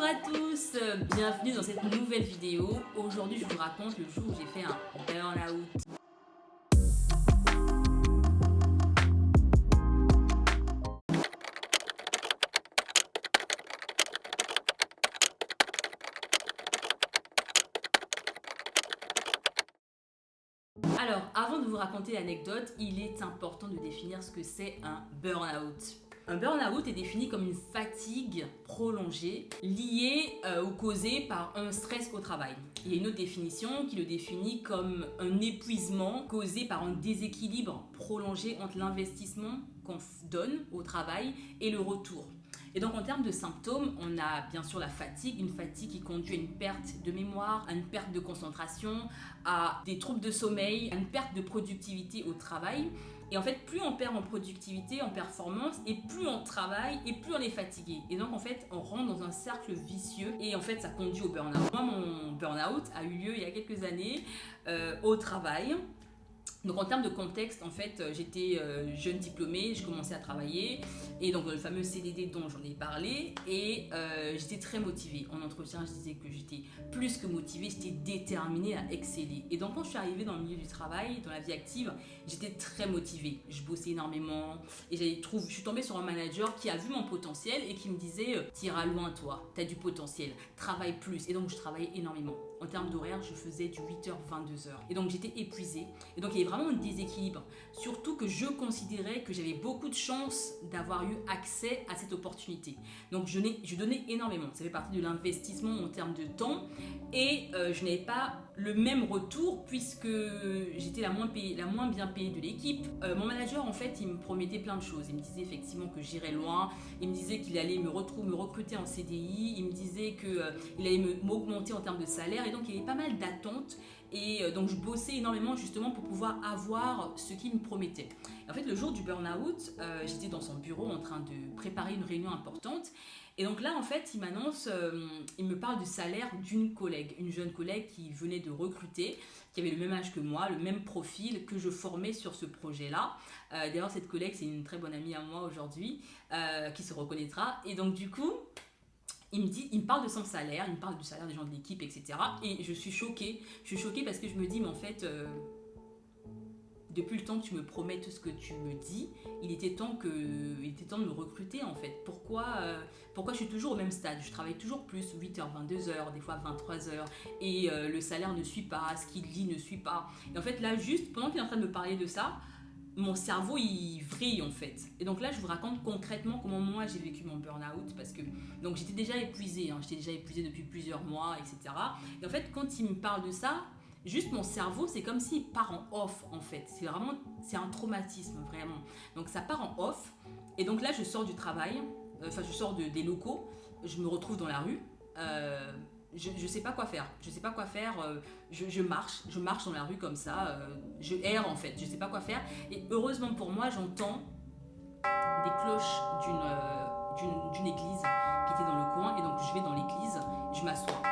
à tous, bienvenue dans cette nouvelle vidéo. Aujourd'hui je vous raconte le jour où j'ai fait un burn-out. Alors, avant de vous raconter l'anecdote, il est important de définir ce que c'est un burn-out. Un burn-out est défini comme une fatigue prolongée liée ou causée par un stress au travail. Il y a une autre définition qui le définit comme un épuisement causé par un déséquilibre prolongé entre l'investissement qu'on donne au travail et le retour. Et donc en termes de symptômes, on a bien sûr la fatigue, une fatigue qui conduit à une perte de mémoire, à une perte de concentration, à des troubles de sommeil, à une perte de productivité au travail. Et en fait, plus on perd en productivité, en performance, et plus on travaille, et plus on est fatigué. Et donc en fait, on rentre dans un cercle vicieux, et en fait, ça conduit au burn-out. Moi, mon burn-out a eu lieu il y a quelques années au travail. Donc en termes de contexte, en fait, j'étais jeune diplômée, je commençais à travailler, et donc le fameux CDD dont j'en ai parlé, et j'étais très motivée. En entretien, je disais que j'étais plus que motivée, j'étais déterminée à exceller. Et donc quand je suis arrivée dans le milieu du travail, dans la vie active, j'étais très motivée. Je bossais énormément, et je suis tombée sur un manager qui a vu mon potentiel et qui me disait « T'iras loin toi, t'as du potentiel, travaille plus ». Et donc je travaillais énormément. En termes d'horaire, je faisais du 8h, 22h. Et donc j'étais épuisée. Et donc il y avait vraiment un déséquilibre. Surtout que je considérais que j'avais beaucoup de chance d'avoir eu accès à cette opportunité. Donc je donnais énormément. Ça fait partie de l'investissement en termes de temps. Et je n'avais pas le même retour puisque j'étais la moins bien payée de l'équipe. Mon manager, en fait, il me promettait plein de choses. Il me disait effectivement que j'irais loin. Il me disait qu'il allait me recruter en CDI. Il me disait qu'il allait m'augmenter en termes de salaire. Et donc, il y avait pas mal d'attentes. Et donc, je bossais énormément justement pour pouvoir avoir ce qu'il me promettait. Et en fait, le jour du burn-out, j'étais dans son bureau en train de préparer une réunion importante. Et donc là, en fait, il m'annonce, il me parle du salaire d'une collègue, une jeune collègue qui venait de recruter, qui avait le même âge que moi, le même profil que je formais sur ce projet-là. D'ailleurs, cette collègue, c'est une très bonne amie à moi aujourd'hui, qui se reconnaîtra. Et donc, du coup, il me parle de son salaire, il me parle du salaire des gens de l'équipe, etc. Et je suis choquée. Je suis choquée parce que je me dis, mais en fait, depuis le temps que tu me promets tout ce que tu me dis, il était temps de me recruter en fait. Pourquoi je suis toujours au même stade? Je travaille toujours plus, 8h, 22h, des fois 23h, et le salaire ne suit pas, ce qu'il dit ne suit pas. Et en fait, là, juste pendant qu'il est en train de me parler de ça, mon cerveau il vrille en fait. Et donc là je vous raconte concrètement comment moi j'ai vécu mon burn-out parce que donc j'étais déjà épuisée, depuis plusieurs mois, etc. Et en fait quand il me parle de ça, juste mon cerveau c'est comme s'il part en off en fait. C'est un traumatisme vraiment. Donc ça part en off et donc là je sors du travail, je sors des locaux, je me retrouve dans la rue. Je sais pas quoi faire. Je marche dans la rue comme ça. Je erre en fait. Je sais pas quoi faire. Et heureusement pour moi, j'entends des cloches d'une église qui était dans le coin. Et donc je vais dans l'église, je m'assois.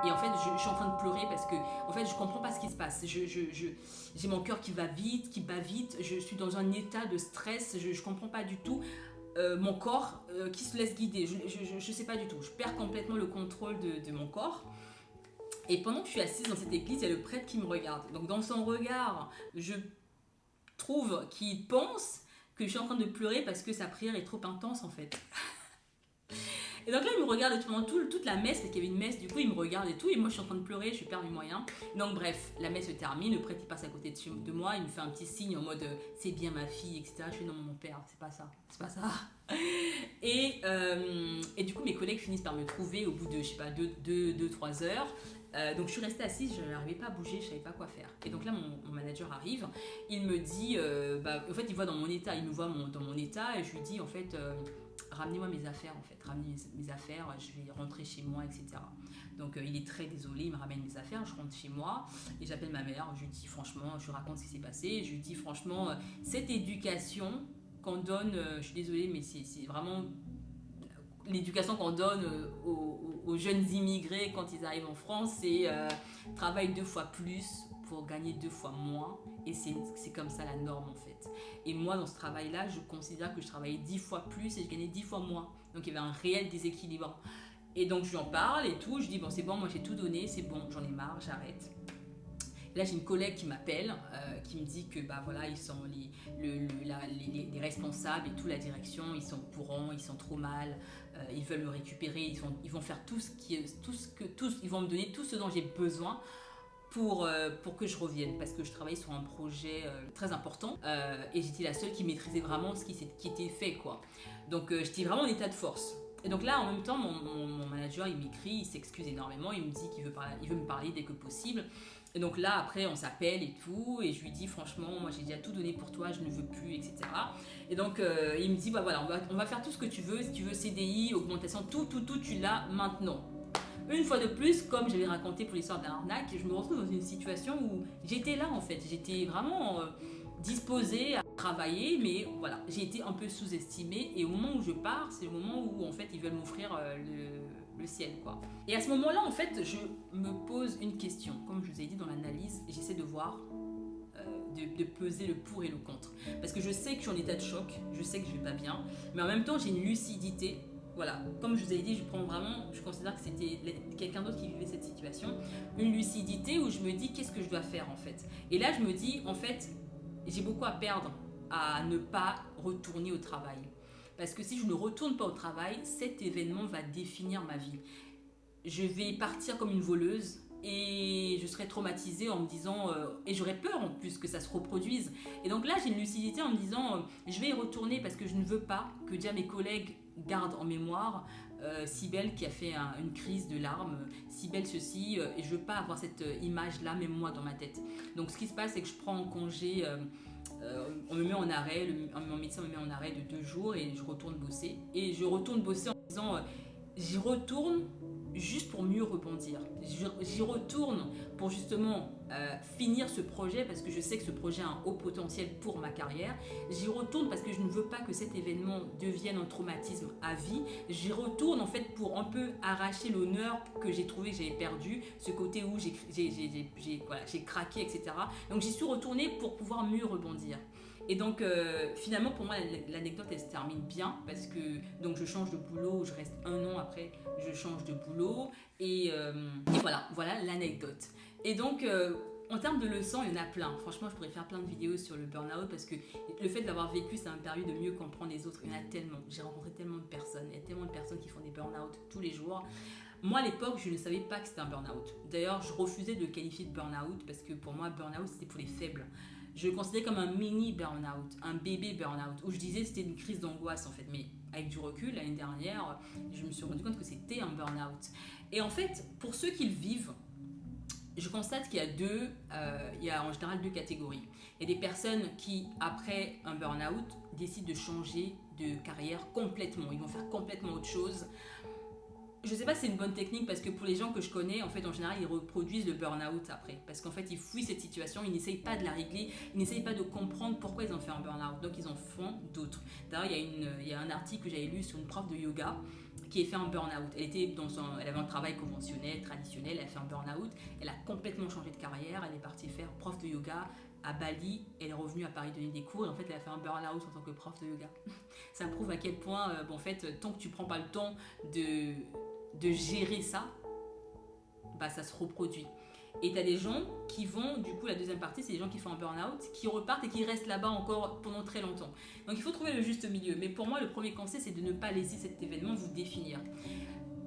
Et en fait, je suis en train de pleurer parce que en fait, je comprends pas ce qui se passe. J'ai mon cœur qui bat vite. Je suis dans un état de stress. Je comprends pas du tout. Mon corps qui se laisse guider. Je sais pas du tout. Je perds complètement le contrôle de mon corps. Et pendant que je suis assise dans cette église, il y a le prêtre qui me regarde. Donc dans son regard, je trouve qu'il pense que je suis en train de pleurer parce que sa prière est trop intense en fait. Et donc là, il me regarde pendant toute la messe, parce qu'il y avait une messe, du coup, il me regarde et tout, et moi, je suis en train de pleurer, je perds mes moyens. Donc bref, la messe se termine, le prêtre, il passe à côté de moi, il me fait un petit signe en mode « c'est bien ma fille », etc. Je fais « non, mon père, c'est pas ça. » Et du coup, mes collègues finissent par me trouver au bout de, je sais pas, 2-3 heures. Donc je suis restée assise, je n'arrivais pas à bouger, je savais pas quoi faire. Et donc là, mon manager arrive, il me dit, en fait, il voit dans mon état, il me voit dans mon état, et je lui dis, en fait, ramenez-moi mes affaires, en fait, ramenez mes affaires, je vais rentrer chez moi, etc. Donc il est très désolé, il me ramène mes affaires, je rentre chez moi, et j'appelle ma mère, je lui dis franchement, je lui raconte ce qui s'est passé, je lui dis franchement, cette éducation qu'on donne, je suis désolée, mais c'est vraiment l'éducation qu'on donne aux jeunes immigrés quand ils arrivent en France, c'est travaille 2 fois plus pour gagner 2 fois moins, et c'est comme ça la norme en fait. Et moi dans ce travail là, je considère que je travaillais 10 fois plus et je gagnais 10 fois moins, donc il y avait un réel déséquilibre. Et donc je lui en parle et tout, je dis bon c'est bon, moi j'ai tout donné, c'est bon, j'en ai marre, j'arrête. Là, j'ai une collègue qui m'appelle, qui me dit que bah, voilà, ils sont les responsables et toute la direction, ils sont au courant, ils sont trop mal, ils veulent me récupérer, ils vont faire ils vont me donner tout ce dont j'ai besoin pour que je revienne, parce que je travaillais sur un projet très important et j'étais la seule qui maîtrisait vraiment ce qui était fait, quoi. Donc j'étais vraiment en état de force. Et donc là, en même temps, mon manager, il m'écrit, il s'excuse énormément, il me dit qu'il veut me parler dès que possible. Et donc là, après, on s'appelle et tout, et je lui dis franchement, moi j'ai déjà tout donné pour toi, je ne veux plus, etc. Et donc il me dit, bah voilà, on va faire tout ce que tu veux, si tu veux CDI, augmentation, tout, tu l'as maintenant. Une fois de plus, comme j'avais raconté pour l'histoire d'un arnaque, je me retrouve dans une situation où j'étais là en fait, j'étais vraiment disposée à travailler, mais voilà, j'ai été un peu sous-estimée, et au moment où je pars, c'est le moment où en fait ils veulent m'offrir le ciel, quoi. Et à ce moment-là, en fait, je me pose une question. Comme je vous ai dit dans l'analyse, j'essaie de voir, de peser le pour et le contre. Parce que je sais que je suis en état de choc, je sais que je vais pas bien, mais en même temps, j'ai une lucidité. Voilà, comme je vous ai dit, je considère que c'était quelqu'un d'autre qui vivait cette situation. Une lucidité où je me dis, qu'est-ce que je dois faire, en fait. Et là, je me dis, en fait, j'ai beaucoup à perdre à ne pas retourner au travail. Parce que si je ne retourne pas au travail, cet événement va définir ma vie. Je vais partir comme une voleuse et je serai traumatisée en me disant, et j'aurais peur en plus que ça se reproduise. Et donc là, j'ai une lucidité en me disant, je vais y retourner parce que je ne veux pas que déjà mes collègues gardent en mémoire Cybèle qui a fait une crise de larmes, Cybèle ceci, et je veux pas avoir cette image-là, même moi, dans ma tête. Donc ce qui se passe, c'est que je prends en congé. On me met en arrêt, mon médecin me met en arrêt de 2 jours et je retourne bosser. Et je retourne bosser en disant, j'y retourne juste pour mieux rebondir. J'y retourne pour justement finir ce projet parce que je sais que ce projet a un haut potentiel pour ma carrière. J'y retourne parce que je ne veux pas que cet événement devienne un traumatisme à vie. J'y retourne en fait pour un peu arracher l'honneur que j'ai trouvé que j'avais perdu, ce côté où j'ai craqué, etc. Donc j'y suis retournée pour pouvoir mieux rebondir. Et donc finalement pour moi l'anecdote elle se termine bien parce que donc je change de boulot, je reste 1 an après, je change de boulot et voilà l'anecdote. Et donc en termes de leçons, il y en a plein. Franchement, je pourrais faire plein de vidéos sur le burn-out parce que le fait d'avoir vécu, ça m'a permis de mieux comprendre les autres. Il y en a tellement. J'ai rencontré tellement de personnes. Il y a tellement de personnes qui font des burn-out tous les jours. Moi, à l'époque, je ne savais pas que c'était un burn-out. D'ailleurs, je refusais de le qualifier de burn-out parce que pour moi, burn-out, c'était pour les faibles. Je le considérais comme un mini burn-out, un bébé burn-out, où je disais que c'était une crise d'angoisse en fait. Mais avec du recul, l'année dernière, je me suis rendu compte que c'était un burn-out. Et en fait, pour ceux qui le vivent, je constate qu'il y a en général 2 catégories. Il y a des personnes qui, après un burn-out, décident de changer de carrière complètement. Ils vont faire complètement autre chose. Je ne sais pas si c'est une bonne technique parce que pour les gens que je connais, en fait, en général, ils reproduisent le burn-out après. Parce qu'en fait, ils fuient cette situation, ils n'essayent pas de la régler, ils n'essayent pas de comprendre pourquoi ils ont fait un burn-out. Donc, ils en font d'autres. D'ailleurs, il y a un article que j'avais lu sur une prof de yoga qui a fait un burn-out. Elle avait un travail conventionnel, traditionnel, elle a fait un burn-out. Elle a complètement changé de carrière, elle est partie faire prof de yoga à Bali, elle est revenue à Paris donner des cours et en fait elle a fait un burn-out en tant que prof de yoga. Ça prouve à quel point, en fait, tant que tu prends pas le temps de gérer ça, bah ça se reproduit. Et tu as des gens qui vont, du coup la deuxième partie c'est des gens qui font un burn-out, qui repartent et qui restent là-bas encore pendant très longtemps. Donc il faut trouver le juste milieu. Mais pour moi le premier conseil c'est de ne pas laisser cet événement vous définir.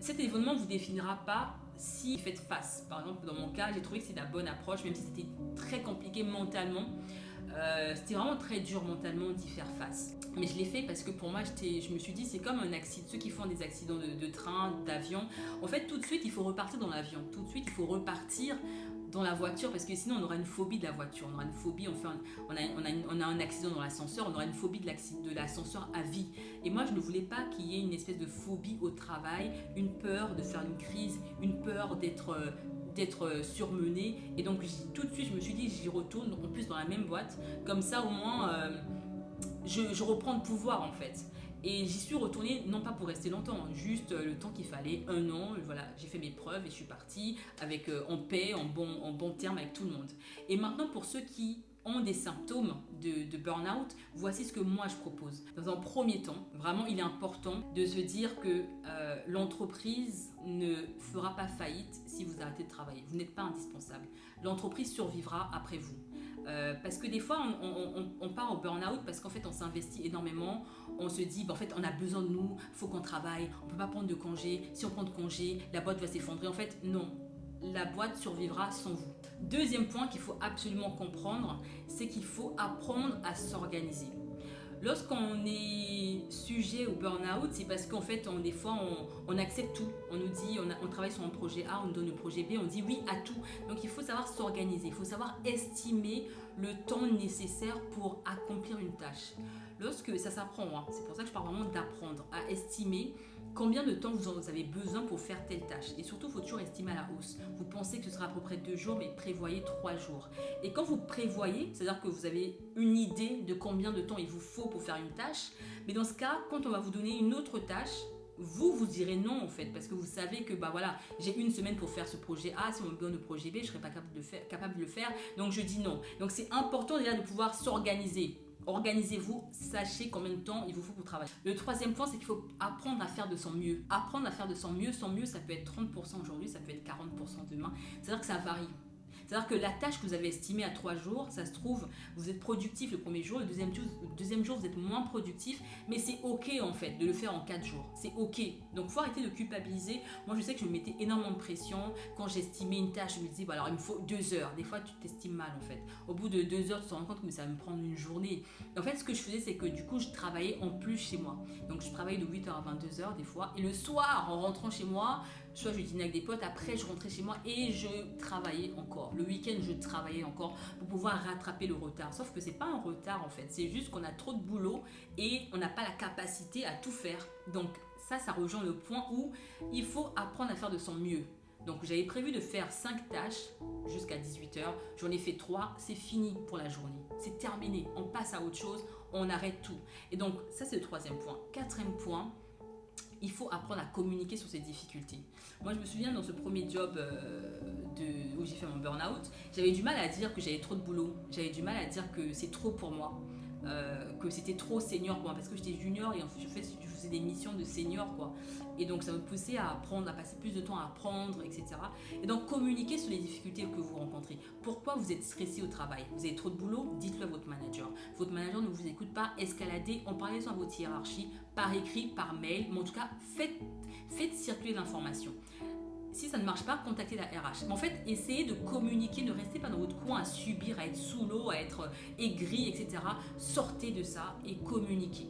Cet événement ne vous définira pas si vous faites face. Par exemple dans mon cas j'ai trouvé que c'était la bonne approche même si c'était très compliqué mentalement. C'était vraiment très dur mentalement d'y faire face. Mais je l'ai fait parce que pour moi, je me suis dit, c'est comme un accident. Ceux qui font des accidents de train, d'avion, en fait, tout de suite, il faut repartir dans l'avion. Tout de suite, il faut repartir dans la voiture parce que sinon, on aura une phobie de la voiture. On aura une phobie, on a un accident dans l'ascenseur, on aura une phobie de l'ascenseur à vie. Et moi, je ne voulais pas qu'il y ait une espèce de phobie au travail, une peur de faire une crise, une peur d'être surmenée. Et donc tout de suite je me suis dit j'y retourne en plus dans la même boîte comme ça au moins je reprends le pouvoir en fait. Et j'y suis retournée non pas pour rester longtemps, juste le temps qu'il fallait, 1 an, voilà, j'ai fait mes preuves et je suis partie avec en paix, en bon terme avec tout le monde. Et maintenant pour ceux qui ont des symptômes de burn-out, voici ce que moi je propose. Dans un premier temps, vraiment il est important de se dire que l'entreprise ne fera pas faillite si vous arrêtez de travailler. Vous n'êtes pas indispensable. L'entreprise survivra après vous. Parce que des fois on part au burn-out parce qu'en fait on s'investit énormément, on se dit en fait on a besoin de nous, il faut qu'on travaille, on ne peut pas prendre de congé, si on prend de congé la boîte va s'effondrer. En fait non, la boîte survivra sans vous. Deuxième point qu'il faut absolument comprendre, c'est qu'il faut apprendre à s'organiser. Lorsqu'on est sujet au burn-out, c'est parce qu'en fait, des fois, on accepte tout. On nous dit, on travaille sur un projet A, on nous donne le projet B, on dit oui à tout. Donc, il faut savoir s'organiser, il faut savoir estimer le temps nécessaire pour accomplir une tâche. Lorsque ça s'apprend, c'est pour ça que je parle vraiment d'apprendre à estimer combien de temps vous avez besoin pour faire telle tâche. Et surtout, il faut toujours estimer à la hausse. Vous pensez que ce sera à peu près 2 jours, mais prévoyez 3 jours. Et quand vous prévoyez, c'est-à-dire que vous avez une idée de combien de temps il vous faut pour faire une tâche, mais dans ce cas, quand on va vous donner une autre tâche, vous direz non en fait, parce que vous savez que voilà, j'ai 1 semaine pour faire ce projet A, si on me donne le projet B, je ne serai pas capable de le faire, donc je dis non. Donc c'est important déjà de pouvoir s'organiser. Organisez-vous, sachez combien de temps il vous faut pour travailler. Le troisième point, c'est qu'il faut apprendre à faire de son mieux. Apprendre à faire de son mieux, ça peut être 30% aujourd'hui, ça peut être 40% demain. C'est-à-dire que ça varie. C'est-à-dire que la tâche que vous avez estimée à 3 jours, ça se trouve, vous êtes productif le premier jour, le deuxième jour, vous êtes moins productif, mais c'est ok en fait de le faire en 4 jours. C'est ok. Donc il faut arrêter de culpabiliser. Moi je sais que je me mettais énormément de pression. Quand j'estimais une tâche, je me disais, alors il me faut 2 heures. Des fois tu t'estimes mal en fait. Au bout de 2 heures, tu te rends compte que ça va me prendre une journée. Et en fait ce que je faisais, c'est que du coup je travaillais en plus chez moi. Donc je travaillais de 8h à 22h des fois. Et le soir, en rentrant chez moi, soit je dînais avec des potes, après je rentrais chez moi et je travaillais encore. Le week-end, je travaillais encore pour pouvoir rattraper le retard. Sauf que c'est pas un retard en fait, c'est juste qu'on a trop de boulot et on n'a pas la capacité à tout faire. Donc ça rejoint le point où il faut apprendre à faire de son mieux. Donc j'avais prévu de faire 5 tâches jusqu'à 18h, j'en ai fait 3, c'est fini pour la journée. C'est terminé, on passe à autre chose, on arrête tout. Et donc ça c'est le troisième point. Quatrième point, il faut apprendre à communiquer sur ses difficultés. Moi, je me souviens dans ce premier job où j'ai fait mon burn-out, j'avais du mal à dire que j'avais trop de boulot. J'avais du mal à dire que c'est trop pour moi, que c'était trop senior pour moi, parce que j'étais junior et en fait, je faisais des missions de senior, quoi. Et donc, ça me poussait à apprendre, à passer plus de temps à apprendre, etc. Et donc, communiquer sur les difficultés que vous rencontrez. Pourquoi vous êtes stressé au travail? Vous avez trop de boulot? Dites-le à votre manager. Votre manager ne vous écoute pas, escaladez, en parlez-en à votre hiérarchie, par écrit, par mail, mais en tout cas, faites circuler l'information. Si ça ne marche pas, contactez la RH. Mais en fait, essayez de communiquer, ne restez pas dans votre coin à subir, à être sous l'eau, à être aigri, etc. Sortez de ça et communiquez.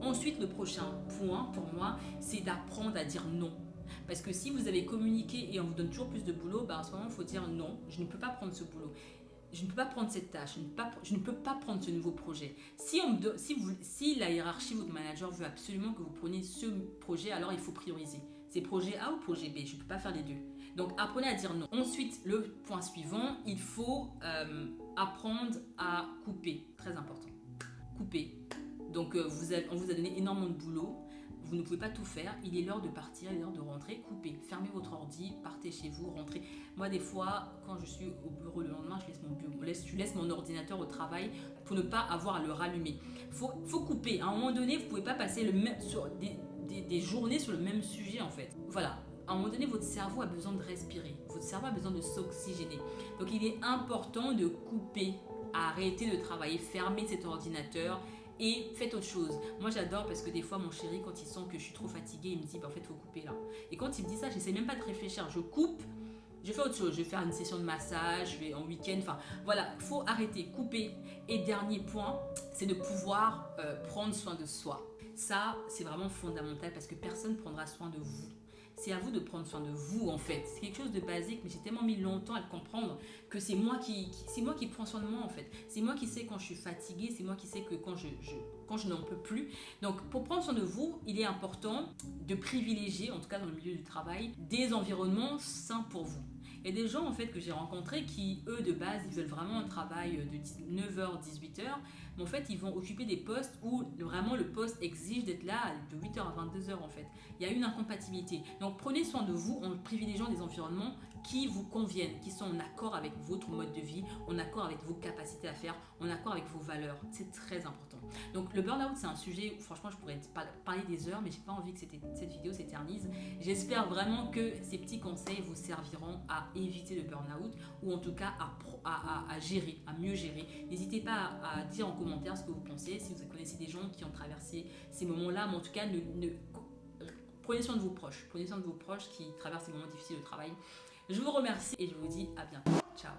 Ensuite, le prochain point pour moi, c'est d'apprendre à dire non. Parce que si vous avez communiqué et on vous donne toujours plus de boulot, à ce moment, il faut dire non, je ne peux pas prendre ce boulot. Je ne peux pas prendre cette tâche, je ne peux pas prendre ce nouveau projet. Si la hiérarchie, votre manager veut absolument que vous preniez ce projet, alors il faut prioriser. C'est projet A ou projet B, je ne peux pas faire les deux. Donc apprenez à dire non. Ensuite, le point suivant, il faut apprendre à couper. Très important. Couper. Donc on vous a donné énormément de boulot. Vous ne pouvez pas tout faire, il est l'heure de partir, il est l'heure de rentrer, coupez, fermez votre ordi, partez chez vous, rentrez. Moi des fois, quand je suis au bureau le lendemain, je laisse mon ordinateur au travail pour ne pas avoir à le rallumer. Faut couper, à un moment donné, vous ne pouvez pas passer sur des journées sur le même sujet en fait. Voilà, à un moment donné, votre cerveau a besoin de respirer, votre cerveau a besoin de s'oxygéner. Donc il est important de couper, arrêter de travailler, fermer cet ordinateur, et faites autre chose. Moi j'adore parce que des fois mon chéri, quand il sent que je suis trop fatiguée, il me dit en fait faut couper là. Et quand il me dit ça, j'essaie même pas de réfléchir, je coupe, je fais autre chose, je vais faire une session de massage, je vais en week-end, enfin voilà, faut arrêter, couper. Et dernier point, c'est de pouvoir prendre soin de soi. Ça c'est vraiment fondamental parce que personne ne prendra soin de vous. C'est à vous de prendre soin de vous en fait. C'est quelque chose de basique, mais j'ai tellement mis longtemps à le comprendre que c'est moi qui prends soin de moi en fait. C'est moi qui sais quand je suis fatiguée, c'est moi qui sais que quand je n'en peux plus. Donc pour prendre soin de vous, il est important de privilégier, en tout cas dans le milieu du travail, des environnements sains pour vous. Il y a des gens en fait que j'ai rencontrés qui, eux, de base, ils veulent vraiment un travail de 9h, 18h, mais en fait, ils vont occuper des postes où vraiment le poste exige d'être là de 8h à 22h en fait. Il y a une incompatibilité. Donc, prenez soin de vous en privilégiant des environnements qui vous conviennent, qui sont en accord avec votre mode de vie, en accord avec vos capacités à faire, en accord avec vos valeurs. C'est très important. Donc, le burn-out, c'est un sujet où franchement, je pourrais parler des heures, mais j'ai pas envie que cette vidéo s'éternise. J'espère vraiment que ces petits conseils vous serviront à éviter le burn-out ou en tout cas à gérer, à mieux gérer. N'hésitez pas à dire en commentaire ce que vous pensez, si vous connaissez des gens qui ont traversé ces moments-là, mais en tout cas, prenez soin de vos proches. Prenez soin de vos proches qui traversent ces moments difficiles de travail. Je vous remercie et je vous dis à bientôt.